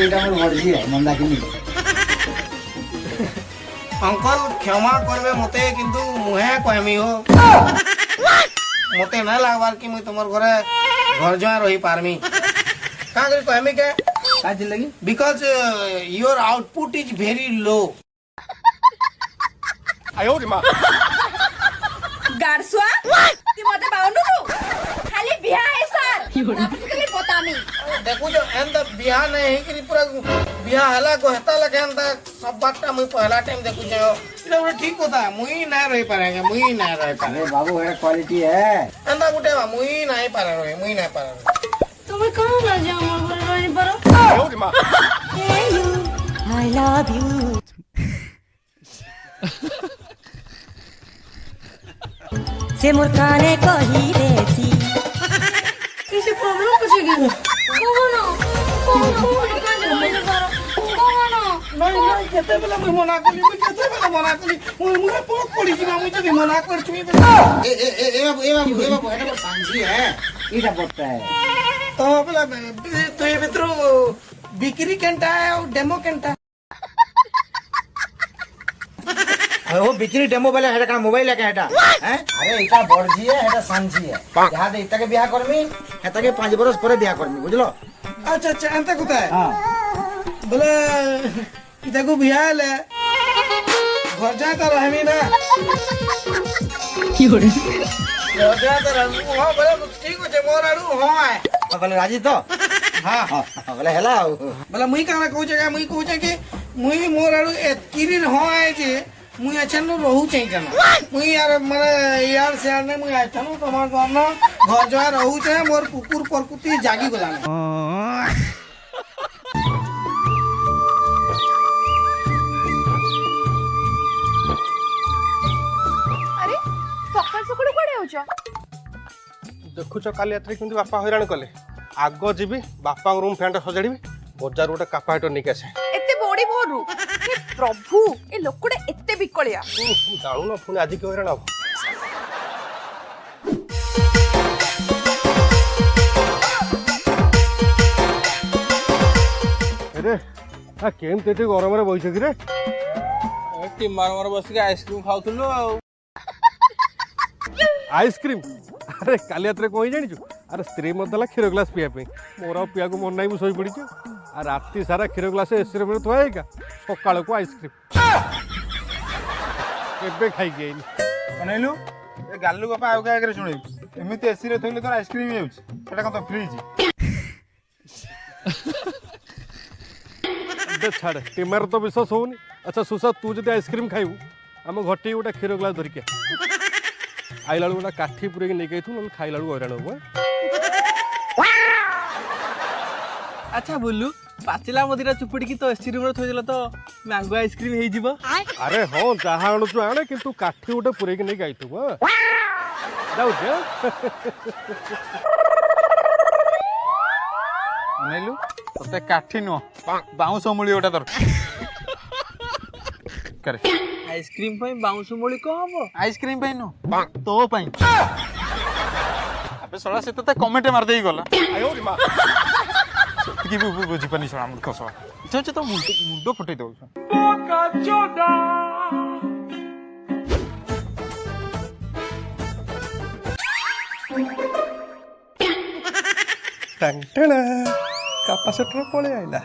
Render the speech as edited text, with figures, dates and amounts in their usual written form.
एटा मोर भड़जी है मंदाकिनी अंकल क्षमा करबे मते किंतु मुहे कहमी हो मते ना लागबार कि मुई तुमर घरे घर जय रही पारमी का कर कहमी के का चीज लगी because your output is very low आयो रे मां गारसुआ ती मते बावनु तू खाली बिहा है सर खाली बतामी देखो जो एंड बिहा नहीं कि पूरा बिहा हला को हता लगे एंड सब बातटा मुई पहला टाइम देखु जो इला बड़ा ठीक होता मुई ना रही पारेंगे मुई ना रही पारे अरे बाबू है क्वालिटी है एंदा गुटे बा मुई नहीं पारे रही मुई नहीं पारे তুমি কখন রাজি আমার ঘরে রহি পারো आयो रे मां আই লাভ ইউ से मोर काने कही देसी किसी प्रॉब्लम कुछ की কখনো কখনো কাজে বলে পারো কখনো नहीं नहीं केते बेला मुई मना कली मुई केते बेला मना कली मुई मुई पोक पड़ी कि मुई जदी मना कर छु ए बाबू एटा सांझी है इटा पड़ता है तो बेला तो ये भितर बिक्री केंटा है और डेमो केंटा वो बिक्री डेमो वाला हेटा कना मोबाइल है हेटा हैं अरे इटा भड़जी है हेटा सांझी है यहां दे इटा के बियाह करमी हेता के 5 बरस परे बियाह करमी बुझलो अच्छा अच्छा एंता कुता है हां बोले इता को बियाह ले घर जा तो रहमी ना की हो रे घर जा तो रहमी हां बोले ठीक हो जे मोर आड़ू हां है बोले राजी तो हां हां बोले हेला बोले मुई काना कहू जे कि मुई मोर आड़ू एतकिरी हां है जे मुई अच्छा न रहू चाहिए जना मुई यार माने यार से यार ने मुई अच्छा न तमार गाना घर जो रहू चाहिए मोर कुकुर प्रकृति जागी गला আরে সকাল সকাল কোড়ে হউছ দেখুছ কালি রাত্রে কিন্তু বাপা হইরাণ কলে আগ যাবি বাপা রুম ফ্যানটা সজাড়ি বজার গোটে কাপা হিটর নিকে আসে এতে বড়ি ভরু হে প্রভু এ লোকটা এতে বিকলিয়া জাণু না পুଣି আজ কি হইরাণ হব রে কেমতি এটি গরমরে বইছ কি রে টিম্বার মর বসিকে আইসক্রিম খাউଥିଲୁ ଆଉ आइसक्रीम अरे काली रात कहीं जानी अरे स्त्री मत देला क्षीर ग्लास पीवा मोर आ पीवा मन ना शोई पड़ी आ राति सारा क्षीर ग्लास एसी रे थुआ सकाल को आइसक्रीम एबे खाई गई ଅନେଇଲୁ ଏ ଗାଲୁ ଗପା ଆଉ କାହା ଆଗରେ ଶୁଣେଇବୁ ଏମିତି ଏସିରେ ଥୋଇଲେ ତୋର ଆଇସ୍କ୍ରିମ ହେଇଯାଉଛି ସେଟା କଣ ତ ଫ୍ରିଜ छाड़ टीमार तो विश्वास होनी अच्छा सुसा तू जब आइसक्रीम खाइबू आम घटी गोटे क्षीर ग्लास धरिके आइला गोटा काठी पूरे नहीं गई ना खाइला हईराण हो ଆଚ୍ଛା ବୁଲୁ ପାଚିଲା ମଦିରା ଚୁପୁଡ଼ିକି ତ ଏସି ରୁମରେ ଥୋଇଦେଲ ତ ମ୍ୟାଙ୍ଗୋ ଆଇସ୍କ୍ରିମ ହେଇଯିବ अरे हाँ जहाँ आणुचु आणे किंतु काठी गोटे पूरे नहीं गाइथु जाऊे ଅନେଇଲୁ ତତେ କାଠି ନୁହଁ ବାଉଁଶ ମୂଳି ଗୋଟେ ଦରକାର ଆଇସ୍କ୍ରିମ ପାଇଁ ବାଉଁଶ ମୂଳି କଣ ହବ ଆଇସ୍କ୍ରିମ ପାଇଁ ନୁହଁ ତୋ ପାଇଁ ଆବେ ଶଳା ସେ ତତେ କମେଣ୍ଟ ମାରିଦେଇ ଗଲା ସେତିକି ବି ବୁଝିପାରୁନି ଶଳା ମୂର୍ଖ ଶଳା ଇଚ୍ଛା ତ ମୁଣ୍ଡ ଫୁଟେଇ ଦଉଛ कैपेसिटर पड़े आइला